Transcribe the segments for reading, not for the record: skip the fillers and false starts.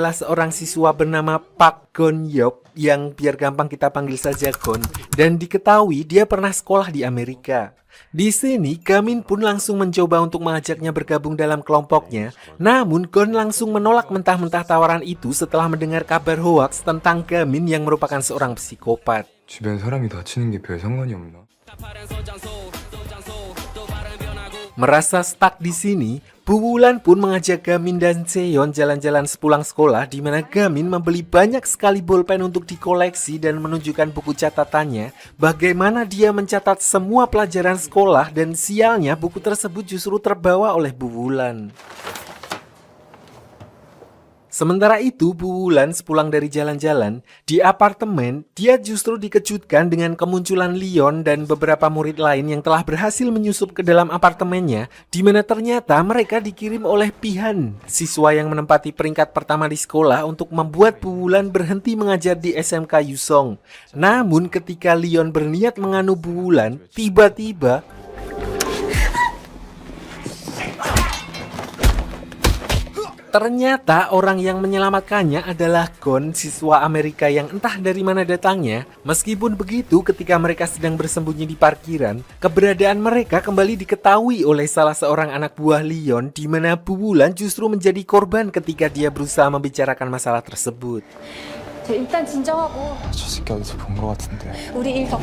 adalah seorang siswa bernama Park Gon Yeop yang biar gampang kita panggil saja Gon, dan diketahui dia pernah sekolah di Amerika. Di sini, Gamin pun langsung mencoba untuk mengajaknya bergabung dalam kelompoknya. Namun, Gon langsung menolak mentah-mentah tawaran itu setelah mendengar kabar hoaks tentang Gamin yang merupakan seorang psikopat. 주변 사람이 다치는 게 별 상관이 없나? Merasa stuck di sini, Bu Wulan pun mengajak Gamin dan Seon jalan-jalan sepulang sekolah, di mana Gamin membeli banyak sekali bolpen untuk dikoleksi dan menunjukkan buku catatannya bagaimana dia mencatat semua pelajaran sekolah, dan sialnya buku tersebut justru terbawa oleh Bu Wulan. Sementara itu, Bu Wulan sepulang dari jalan-jalan, di apartemen, dia justru dikejutkan dengan kemunculan Leon dan beberapa murid lain yang telah berhasil menyusup ke dalam apartemennya, di mana ternyata mereka dikirim oleh Pihan, siswa yang menempati peringkat pertama di sekolah untuk membuat Bu Wulan berhenti mengajar di SMK Yusong. Namun ketika Leon berniat menganu Bu Wulan, tiba-tiba ternyata orang yang menyelamatkannya adalah Gon, siswa Amerika yang entah dari mana datangnya. Meskipun begitu, ketika mereka sedang bersembunyi di parkiran, keberadaan mereka kembali diketahui oleh salah seorang anak buah Leon, di mana Bu Wulan justru menjadi korban ketika dia berusaha membicarakan masalah tersebut. 일단 진정하고 저 새끼 어디서 본 거 같은데. 우리 일 더.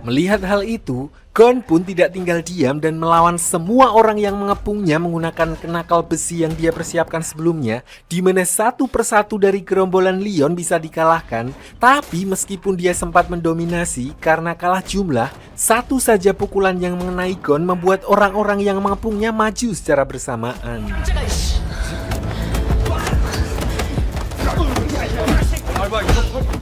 Melihat hal itu, Gon pun tidak tinggal diam dan melawan semua orang yang mengepungnya menggunakan kenakal besi yang dia persiapkan sebelumnya, di mana satu persatu dari gerombolan Leon bisa dikalahkan. Tapi meskipun dia sempat mendominasi karena kalah jumlah, satu saja pukulan yang mengenai Gon membuat orang-orang yang mengepungnya maju secara bersamaan.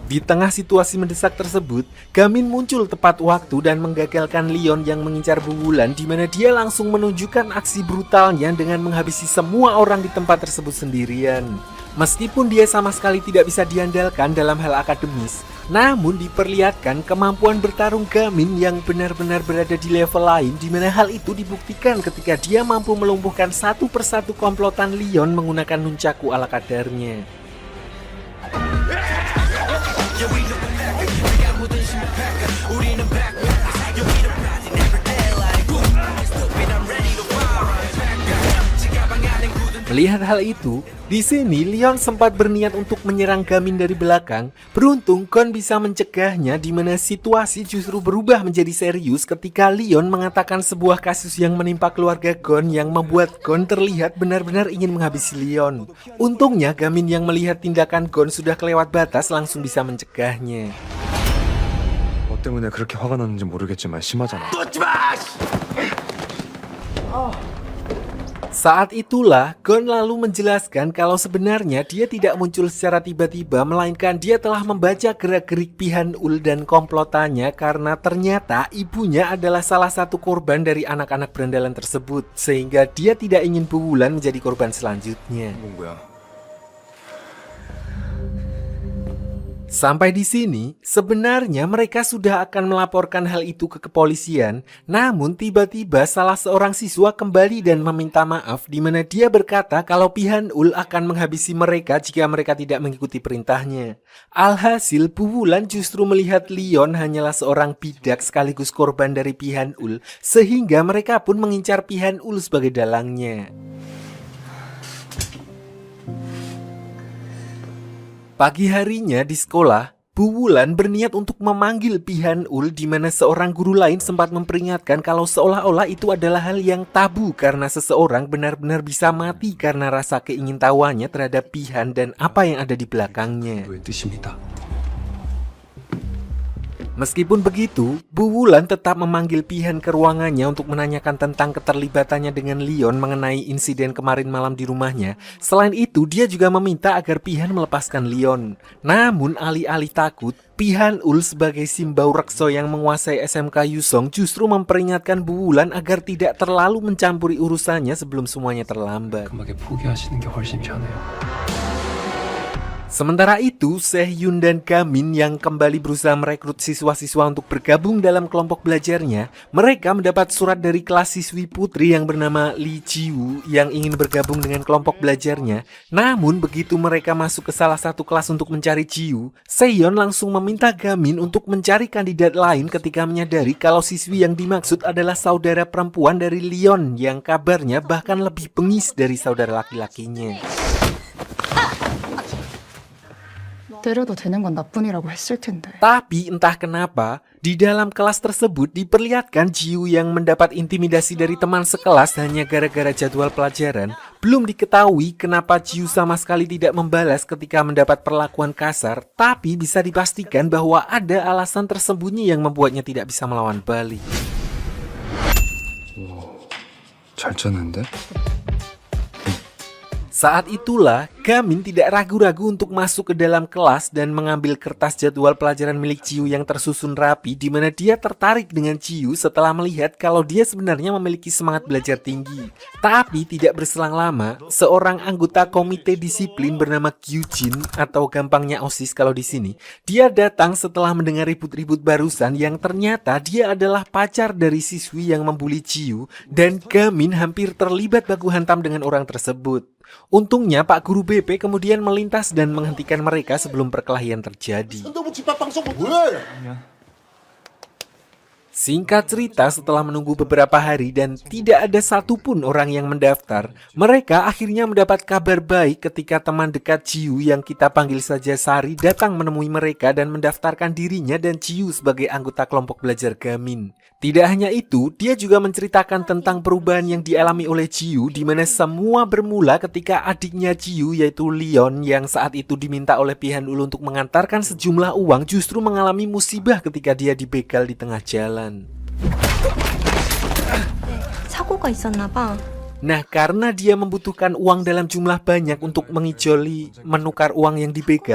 Di tengah situasi mendesak tersebut, Gamin muncul tepat waktu dan menggagalkan Leon yang mengincar Bu Wulan, di mana dia langsung menunjukkan aksi brutalnya dengan menghabisi semua orang di tempat tersebut sendirian. Meskipun dia sama sekali tidak bisa diandalkan dalam hal akademis, namun diperlihatkan kemampuan bertarung Gamin yang benar-benar berada di level lain, di mana hal itu dibuktikan ketika dia mampu melumpuhkan satu persatu komplotan Leon menggunakan nunchaku ala kadarnya. Melihat hal itu, di sini Leon sempat berniat untuk menyerang Gamin dari belakang. Beruntung Gon bisa mencegahnya, di mana situasi justru berubah menjadi serius ketika Leon mengatakan sebuah kasus yang menimpa keluarga Gon yang membuat Gon terlihat benar-benar ingin menghabisi Leon. Untungnya Gamin yang melihat tindakan Gon sudah kelewat batas langsung bisa mencegahnya. 뭐 때문에 그렇게 화가 났는지 모르겠지만 심하잖아. Saat itulah, Gon lalu menjelaskan kalau sebenarnya dia tidak muncul secara tiba-tiba, melainkan dia telah membaca gerak-gerik Pihan Ul dan komplotannya karena ternyata ibunya adalah salah satu korban dari anak-anak berandalan tersebut, sehingga dia tidak ingin Bu Wulan menjadi korban selanjutnya. 뭐야? Sampai di sini, sebenarnya mereka sudah akan melaporkan hal itu ke kepolisian, namun tiba-tiba salah seorang siswa kembali dan meminta maaf, di mana dia berkata kalau Pihan Ul akan menghabisi mereka jika mereka tidak mengikuti perintahnya. Alhasil, Bu Wulan justru melihat Leon hanyalah seorang bidak sekaligus korban dari Pihan Ul, sehingga mereka pun mengincar Pihan Ul sebagai dalangnya. Pagi harinya di sekolah, Bu Wulan berniat untuk memanggil Pihan Ul, di mana seorang guru lain sempat memperingatkan kalau seolah-olah itu adalah hal yang tabu karena seseorang benar-benar bisa mati karena rasa keingintahuannya terhadap Pihan dan apa yang ada di belakangnya. 왜 뜻입니다. Meskipun begitu, Bu Wulan tetap memanggil Pihan ke ruangannya untuk menanyakan tentang keterlibatannya dengan Leon mengenai insiden kemarin malam di rumahnya. Selain itu, dia juga meminta agar Pihan melepaskan Leon. Namun, alih-alih takut, Pihan Ul sebagai simbau rekso yang menguasai SMK Yusong justru memperingatkan Bu Wulan agar tidak terlalu mencampuri urusannya sebelum semuanya terlambat. 포기하시는 게 훨씬 편해요. Sementara itu, Sehhyun dan Gamin yang kembali berusaha merekrut siswa-siswa untuk bergabung dalam kelompok belajarnya, mereka mendapat surat dari kelas siswi putri yang bernama Lee Ji-woo yang ingin bergabung dengan kelompok belajarnya. Namun begitu mereka masuk ke salah satu kelas untuk mencari Ji-woo, Sehyeon langsung meminta Gamin untuk mencari kandidat lain ketika menyadari kalau siswi yang dimaksud adalah saudara perempuan dari Leon yang kabarnya bahkan lebih bengis dari saudara laki-lakinya. 때려도 되는 건 나뿐이라고 했을 텐데. Tapi entah kenapa, di dalam kelas tersebut diperlihatkan Ji-woo yang mendapat intimidasi dari teman sekelas hanya gara-gara jadwal pelajaran. Belum diketahui kenapa Ji-woo sama sekali tidak membalas ketika mendapat perlakuan kasar, tapi bisa dipastikan bahwa ada alasan tersembunyi yang membuatnya tidak bisa melawan balik. 잘 짰는데? Saat itulah, Gamin tidak ragu-ragu untuk masuk ke dalam kelas dan mengambil kertas jadwal pelajaran milik Ji-woo yang tersusun rapi, di mana dia tertarik dengan Ji-woo setelah melihat kalau dia sebenarnya memiliki semangat belajar tinggi. Tapi tidak berselang lama, seorang anggota komite disiplin bernama Kyujin atau gampangnya OSIS kalau di sini, dia datang setelah mendengar ribut-ribut barusan yang ternyata dia adalah pacar dari siswi yang membuli Ji-woo, dan Gamin hampir terlibat baku hantam dengan orang tersebut. Untungnya Pak Guru BP kemudian melintas dan menghentikan mereka sebelum perkelahian terjadi. Singkat cerita, setelah menunggu beberapa hari dan tidak ada satupun orang yang mendaftar, mereka akhirnya mendapat kabar baik ketika teman dekat Ji-woo yang kita panggil saja Sari datang menemui mereka dan mendaftarkan dirinya dan Ji-woo sebagai anggota kelompok belajar Gamin. Tidak hanya itu, dia juga menceritakan tentang perubahan yang dialami oleh Ji-woo, di mana semua bermula ketika adiknya Ji-woo yaitu Leon yang saat itu diminta oleh Pihan-ul untuk mengantarkan sejumlah uang justru mengalami musibah ketika dia dibegal di tengah jalan. 사고가 있었나 봐. Nah, karena dia membutuhkan uang dalam jumlah banyak untuk mengijoli menukar uang yang dibegal,